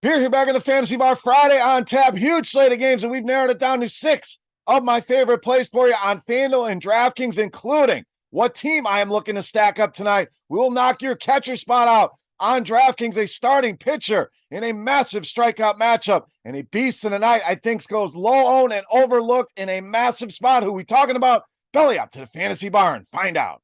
Here back in the Fantasy Bar Friday on tap. Huge slate of games, and we've narrowed it down to 6 of my favorite plays for you on FanDuel and DraftKings, including what team I am looking to stack up tonight. We will knock your catcher spot out on DraftKings, a starting pitcher in a massive strikeout matchup, and a beast in the night I think goes low owned and overlooked in a massive spot. Who we talking about? Belly up to the Fantasy Bar and find out.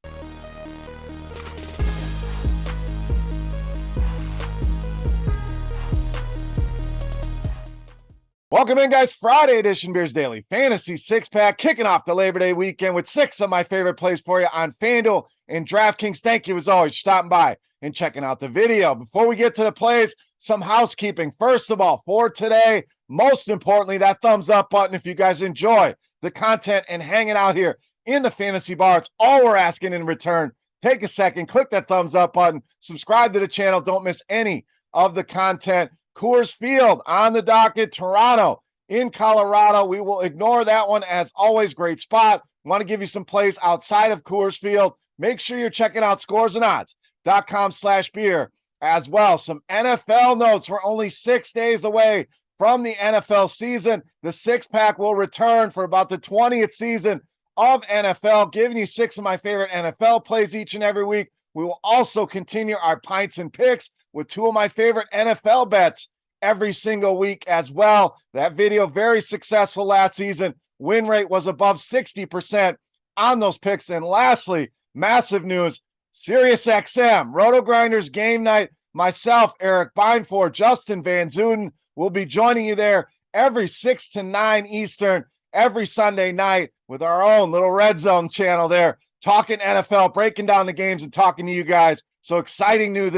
Welcome in, guys. Friday edition Beers Daily Fantasy Six-Pack, kicking off the Labor Day weekend with 6 of my favorite plays for you on FanDuel and DraftKings. Thank you, as always, for stopping by and checking out the video. Before we get to the plays, some housekeeping. First of all, for today, most importantly, that thumbs up button if you guys enjoy the content and hanging out here in the Fantasy Bar. It's all we're asking in return. Take a second, click that thumbs up button, subscribe to the channel. Don't miss any of the content. Coors Field on the docket, Toronto in Colorado. We will ignore that one. As always, great spot. Want to give you some plays outside of Coors Field. Make sure you're checking out scoresandodds.com/beer as well. Some NFL notes. We're only 6 days away from the NFL season. The six-pack will return for about the 20th season of NFL, giving you 6 of my favorite NFL plays each and every week. We will also continue our pints and picks with 2 of my favorite NFL bets every single week as well. That video, very successful last season. Win rate was above 60% on those picks. And lastly, massive news, SiriusXM, RotoGrinders game night. Myself, Eric Beinford, Justin Van Zuden will be joining you there every 6 to 9 Eastern, every Sunday night with our own little Red Zone channel there. Talking NFL, breaking down the games and talking to you guys. So exciting news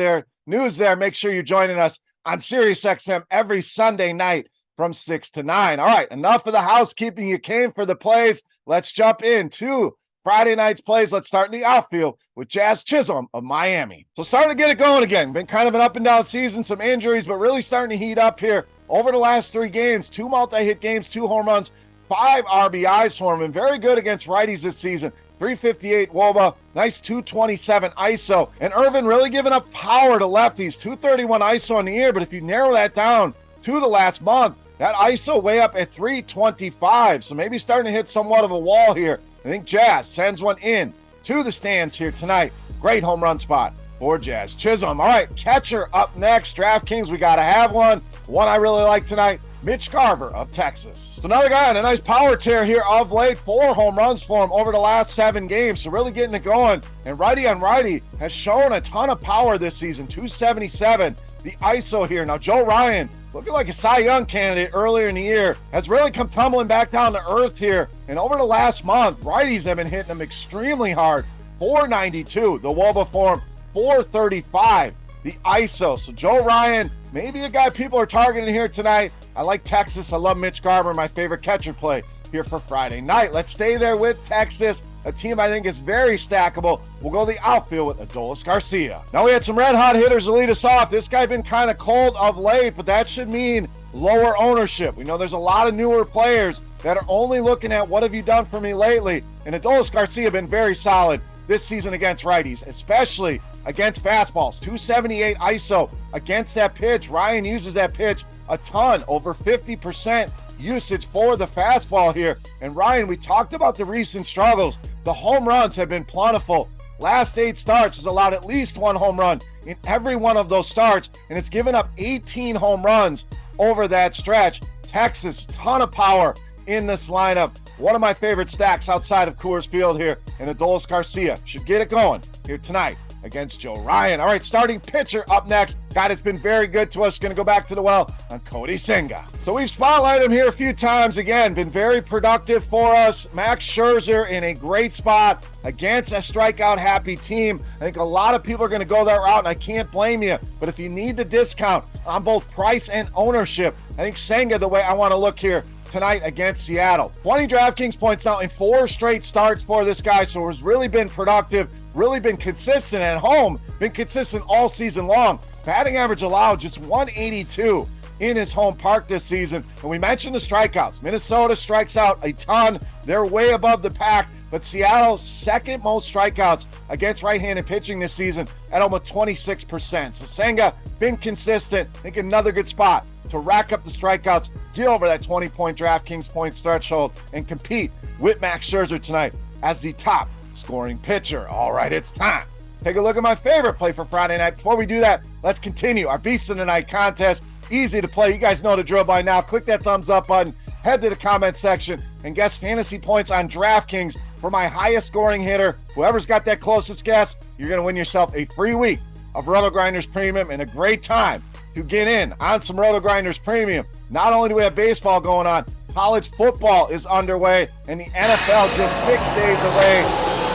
there. Make sure you're joining us on SiriusXM every Sunday night from 6 to 9. All right, enough of the housekeeping. You came for the plays. Let's jump into Friday night's plays. Let's start in the outfield with Jazz Chisholm of Miami. So starting to get it going again. Been kind of an up and down season, some injuries, but really starting to heat up here over the last 3 games. 2 multi-hit games, 2 home runs, 5 RBIs for him, and very good against righties this season. 358 WOBA, nice 227 ISO, and Irvin really giving up power to lefties. 231 ISO in the year, but if you narrow that down to the last month, that ISO way up at 325, so maybe starting to hit somewhat of a wall here. I think Jazz sends one in to the stands here tonight. Great home run spot for Jazz Chisholm. All right, catcher up next. DraftKings, we got to have one. One I really like tonight, Mitch Garver of Texas. So another guy on a nice power tear here of late. 4 home runs for him over the last 7 games. So really getting it going. And righty on righty has shown a ton of power this season. 277, the ISO here. Now Joe Ryan, looking like a Cy Young candidate earlier in the year, has really come tumbling back down to earth here. And over the last month, righties have been hitting him extremely hard. 492, the WOBA for him. 435, the ISO. So Joe Ryan, maybe a guy people are targeting here tonight. I like Texas. I love Mitch Garver, my favorite catcher play here for Friday night. Let's stay there with Texas, a team I think is very stackable. We'll go the outfield with Adolis Garcia. Now we had some red hot hitters to lead us off. This guy been kind of cold of late, but that should mean lower ownership. We know there's a lot of newer players that are only looking at what have you done for me lately, and Adolis Garcia been very solid this season against righties, especially against fastballs. 278 ISO against that pitch. Ryan uses that pitch a ton, over 50% usage for the fastball here. And Ryan, we talked about the recent struggles. The home runs have been plentiful. Last 8 starts has allowed at least 1 home run in every one of those starts, and it's given up 18 home runs over that stretch. Texas, ton of power in this lineup. One of my favorite stacks outside of Coors Field here, and Adolis Garcia should get it going here tonight against Joe Ryan. All right, starting pitcher up next. God, it's been very good to us. Going to go back to the well on Cody Senga. So we've spotlighted him here a few times. Again, been very productive for us. Max Scherzer in a great spot against a strikeout-happy team. I think a lot of people are going to go that route, and I can't blame you. But if you need the discount on both price and ownership, I think Senga, the way I want to look here tonight against Seattle. 20 DraftKings points now in 4 straight starts for this guy, so has really been productive, really been consistent at home, been consistent all season long. Batting average allowed just 182 in his home park this season. And we mentioned the strikeouts. Minnesota strikes out a ton. They're way above the pack. But Seattle's second most strikeouts against right-handed pitching this season at almost 26%. So Senga, been consistent. I think another good spot to rack up the strikeouts, get over that 20-point DraftKings points threshold, and compete with Max Scherzer tonight as the top scoring pitcher. All right, it's time. Take a look at my favorite play for Friday night. Before we do that, let's continue our Beast of the Night contest. Easy to play. You guys know the drill by now. Click that thumbs up button, head to the comment section, and guess fantasy points on DraftKings for my highest scoring hitter. Whoever's got that closest guess, you're going to win yourself a free week of RotoGrinders Premium and a great time to get in on some RotoGrinders Premium. Not only do we have baseball going on, college football is underway, and the NFL just 6 days away.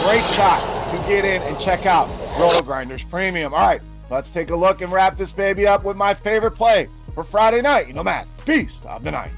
Great shot to get in and check out RotoGrinders Premium. All right, let's take a look and wrap this baby up with my favorite play for Friday night. You know, Mass, Beast of the Night.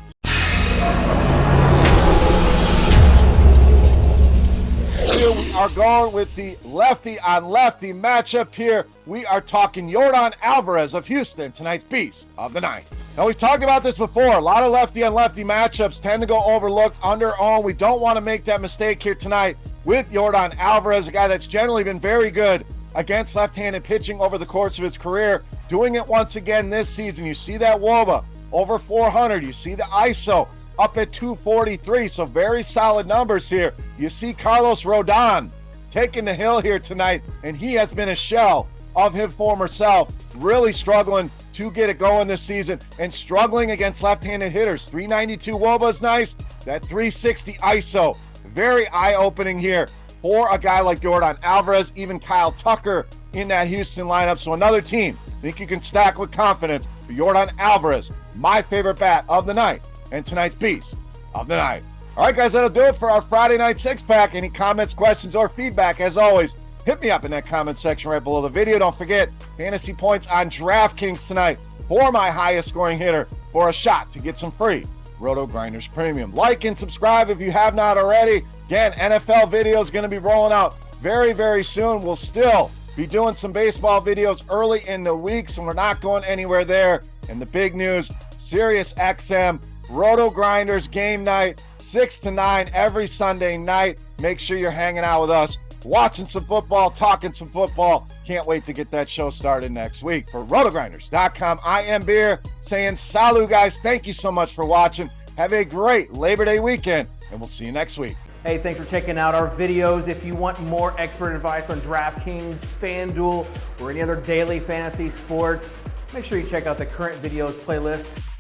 Here we are going with the lefty on lefty matchup here. We are talking Yordan Alvarez of Houston, tonight's Beast of the Night. Now, we've talked about this before. A lot of lefty on lefty matchups tend to go overlooked, under-owned. We don't want to make that mistake here tonight with Yordan Alvarez, a guy that's generally been very good against left-handed pitching over the course of his career. Doing it once again this season. You see that WOBA over 400. You see the ISO up at 243, so very solid numbers here. You see Carlos Rodon taking the hill here tonight, and he has been a shell of his former self, really struggling to get it going this season and struggling against left-handed hitters. 392 WOBA is nice. That 360 ISO, very eye-opening here for a guy like Yordan Alvarez, even Kyle Tucker in that Houston lineup. So another team I think you can stack with confidence for Yordan Alvarez, my favorite bat of the night and tonight's Beast of the Night. All right, guys, that'll do it for our Friday night six-pack. Any comments, questions, or feedback, as always, hit me up in that comment section right below the video. Don't forget, fantasy points on DraftKings tonight for my highest scoring hitter for a shot to get some free RotoGrinders Premium. Like and subscribe if you have not already. Again, NFL videos going to be rolling out very, very soon. We'll still be doing some baseball videos early in the week, so we're not going anywhere there. And the big news, SiriusXM RotoGrinders game night, 6 to 9 every Sunday night. Make sure you're hanging out with us, watching some football, talking some football. Can't wait to get that show started next week. For RotoGrinders.com, I am Beer, saying salut, guys. Thank you so much for watching. Have a great Labor Day weekend, and we'll see you next week. Hey, thanks for checking out our videos. If you want more expert advice on DraftKings, FanDuel, or any other daily fantasy sports, make sure you check out the current videos playlist